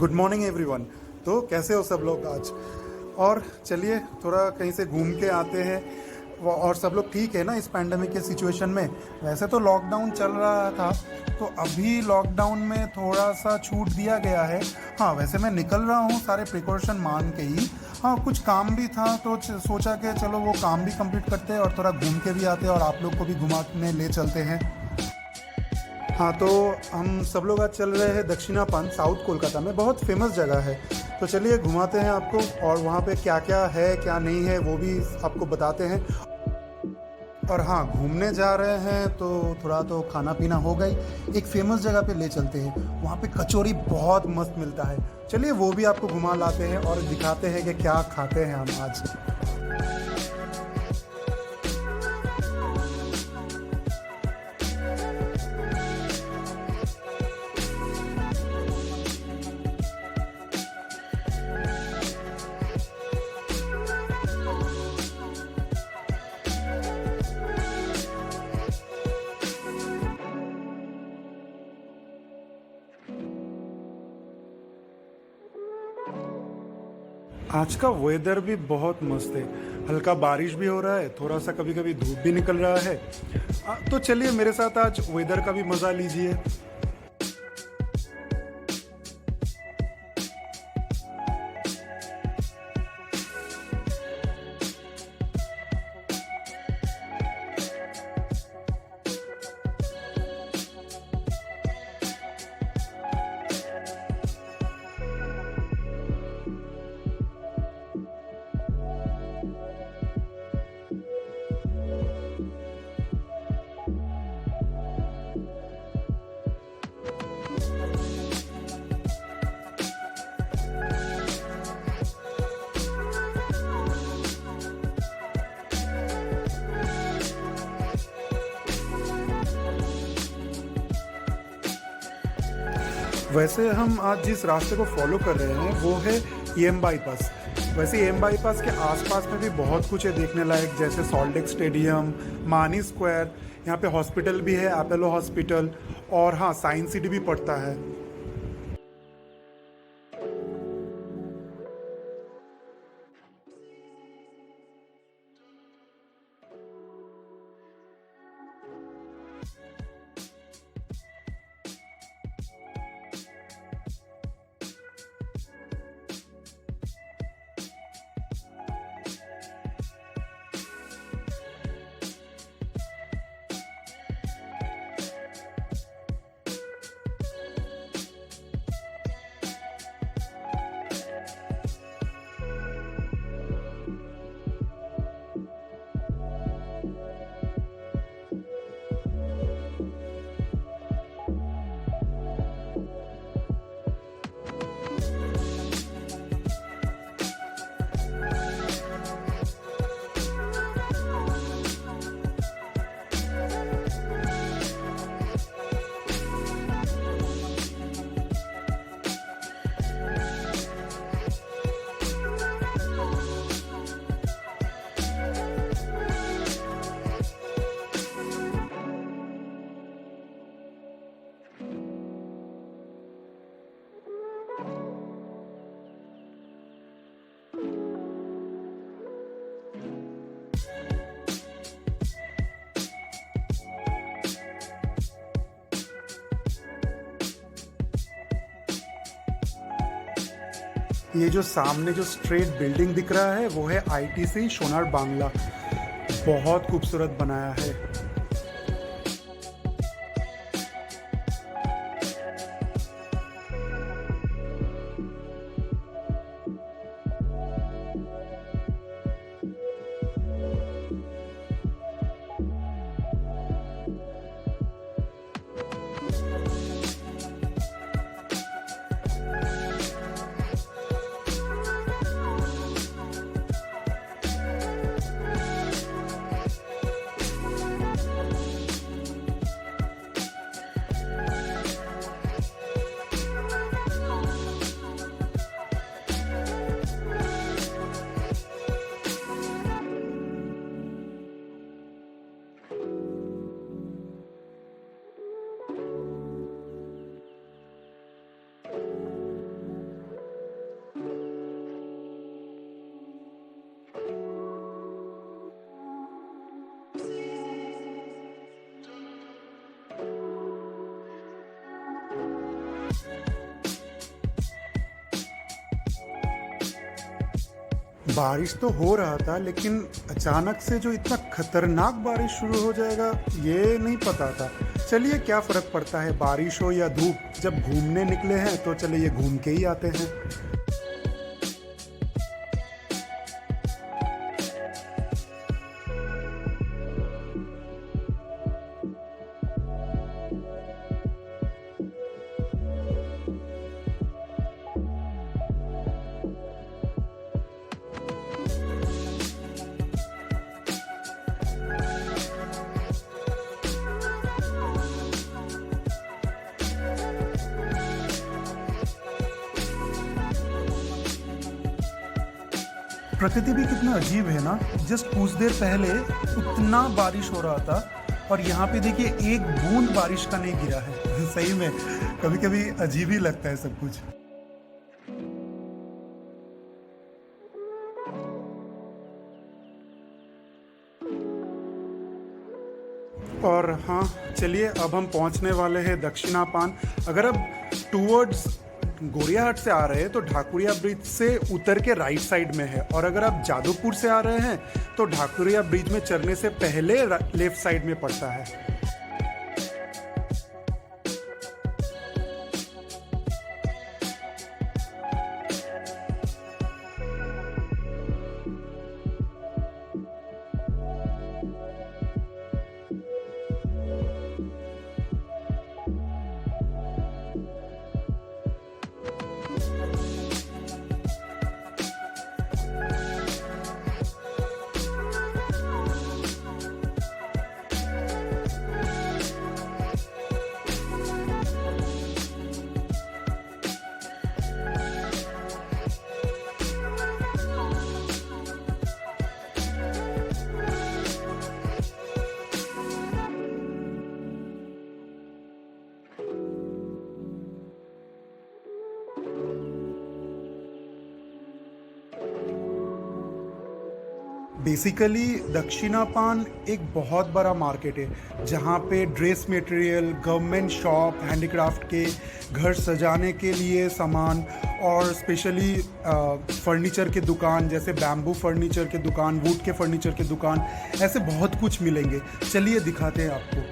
Good morning everyone. तो कैसे हो सब लोग आज? और चलिए थोड़ा कहीं से घूम के आते हैं। और सब लोग ठीक है ना इस पैंडमिक के सिचुएशन में? वैसे तो लॉकडाउन चल रहा था, तो अभी लॉकडाउन में थोड़ा सा छूट दिया गया है। हाँ, वैसे मैं निकल रहा हूँ सारे प्रिकॉशन मान के ही। हाँ, कुछ काम भी था तो सोचा कि चलो वो काम भी कंप्लीट करते हैं और थोड़ा घूम के भी आते हैं और आप लोग को भी घुमाने ले चलते हैं। हाँ, तो हम सब लोग आज चल रहे हैं दक्षिणापन, साउथ कोलकाता में बहुत फेमस जगह है। तो चलिए घुमाते हैं आपको, और वहाँ पे क्या क्या है क्या नहीं है वो भी आपको बताते हैं। और हाँ, घूमने जा रहे हैं तो थोड़ा तो खाना पीना हो गई। एक फेमस जगह पे ले चलते हैं, वहाँ पे कचौरी बहुत मस्त मिलता है। चलिए वो भी आपको घुमा लाते हैं और दिखाते हैं कि क्या खाते हैं हम आज। आज का वेदर भी बहुत मस्त है। हल्का बारिश भी हो रहा है, थोड़ा सा कभी कभी धूप भी निकल रहा है। तो चलिए मेरे साथ आज वेदर का भी मज़ा लीजिए। वैसे हम आज जिस रास्ते को फॉलो कर रहे हैं वो है ईएम बाईपास। वैसे ईएम बाईपास के आसपास में भी बहुत कुछ है देखने लायक, जैसे सॉल्ट लेक स्टेडियम, मानी स्क्वायर, यहाँ पे हॉस्पिटल भी है, अपोलो हॉस्पिटल। और हाँ, साइंस सिटी भी पड़ता है। ये जो सामने जो स्ट्रेट बिल्डिंग दिख रहा है वो है आईटीसी सोनार बांग्ला। बहुत खूबसूरत बनाया है। बारिश तो हो रहा था, लेकिन अचानक से जो इतना खतरनाक बारिश शुरू हो जाएगा ये नहीं पता था। चलिए क्या फ़र्क पड़ता है, बारिश हो या धूप, जब घूमने निकले हैं तो चलिए घूम के ही आते हैं। प्रकृति भी कितना अजीब है ना, जस्ट कुछ देर पहले उतना बारिश हो रहा था और यहाँ पे देखिए एक बूंद बारिश का नहीं गिरा है। सही में कभी कभी अजीब ही लगता है सब कुछ। और हाँ, चलिए अब हम पहुंचने वाले हैं दक्षिणापान। अगर अब टूवर्ड्स गोरियाहाट से आ रहे हैं तो ढाकुरिया ब्रिज से उतर के राइट साइड में है, और अगर आप जादवपुर से आ रहे हैं तो ढाकुरिया ब्रिज में चढ़ने से पहले लेफ्ट साइड में पड़ता है। बेसिकली दक्षिणापान एक बहुत बड़ा मार्केट है जहाँ पे dress material, government shop, handicraft के, घर सजाने के लिए सामान और स्पेशली फर्नीचर के दुकान जैसे बैम्बू फर्नीचर के दुकान, वुड के फर्नीचर के दुकान, ऐसे बहुत कुछ मिलेंगे। चलिए दिखाते हैं आपको।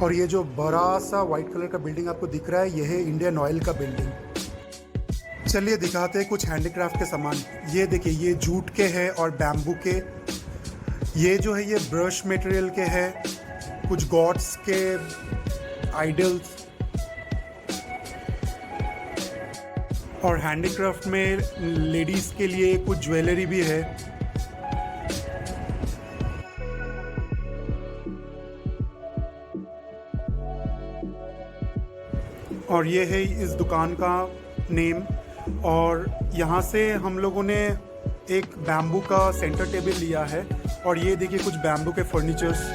और ये जो बड़ा सा वाइट कलर का बिल्डिंग आपको दिख रहा है, ये है इंडियन ऑयल का बिल्डिंग। चलिए दिखाते हैं कुछ हैंडीक्राफ्ट के सामान। ये देखिए, ये जूट के हैं और बैम्बू के। ये जो है ये ब्रश मटेरियल के हैं, कुछ गॉड्स के आइडल्स। और हैंडीक्राफ्ट में लेडीज़ के लिए कुछ ज्वेलरी भी है। और ये है इस दुकान का नेम। और यहाँ से हम लोगों ने एक बैम्बू का सेंटर टेबल लिया है, और ये देखिए कुछ बैम्बू के फर्नीचर्स।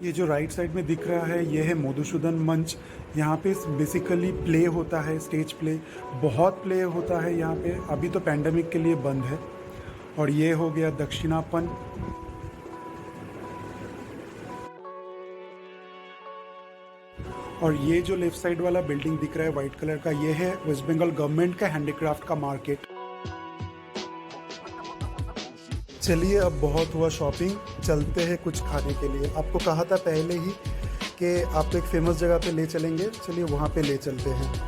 ये जो राइट साइड में दिख रहा है ये है मधुसूदन मंच। यहाँ पे बेसिकली प्ले होता है, स्टेज प्ले, बहुत प्ले होता है यहाँ पे। अभी तो पैंडेमिक के लिए बंद है। और ये हो गया दक्षिणापन। और ये जो लेफ्ट साइड वाला बिल्डिंग दिख रहा है वाइट कलर का, ये है वेस्ट बंगाल गवर्नमेंट का हैंडीक्राफ्ट का मार्केट। चलिए अब बहुत हुआ शॉपिंग, चलते हैं कुछ खाने के लिए। आपको कहा था पहले ही कि आपको एक फेमस जगह पे ले चलेंगे, चलिए वहाँ पे ले चलते हैं।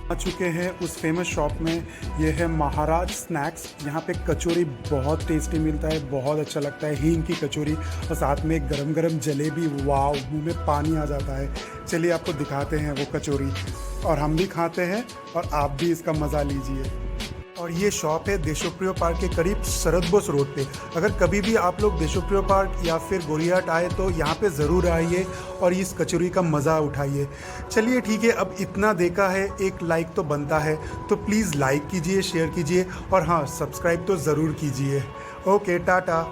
आ चुके हैं उस फेमस शॉप में, ये है महाराज स्नैक्स। यहाँ पे कचौरी बहुत टेस्टी मिलता है, बहुत अच्छा लगता है, हींग की कचौरी और साथ में एक गरम गरम जलेबी। वाव, मुंह में पानी आ जाता है। चलिए आपको दिखाते हैं वो कचौरी, और हम भी खाते हैं और आप भी इसका मज़ा लीजिए। और ये शॉप है देशप्रिय पार्क के करीब शरद बोस रोड पे। अगर कभी भी आप लोग देशप्रिय पार्क या फिर गोरियाहाट आए तो यहाँ पे ज़रूर आइए और इस कचौरी का मज़ा उठाइए। चलिए ठीक है, अब इतना देखा है, एक लाइक तो बनता है, तो प्लीज़ लाइक कीजिए, शेयर कीजिए और हाँ, सब्सक्राइब तो ज़रूर कीजिए। ओके, टाटा।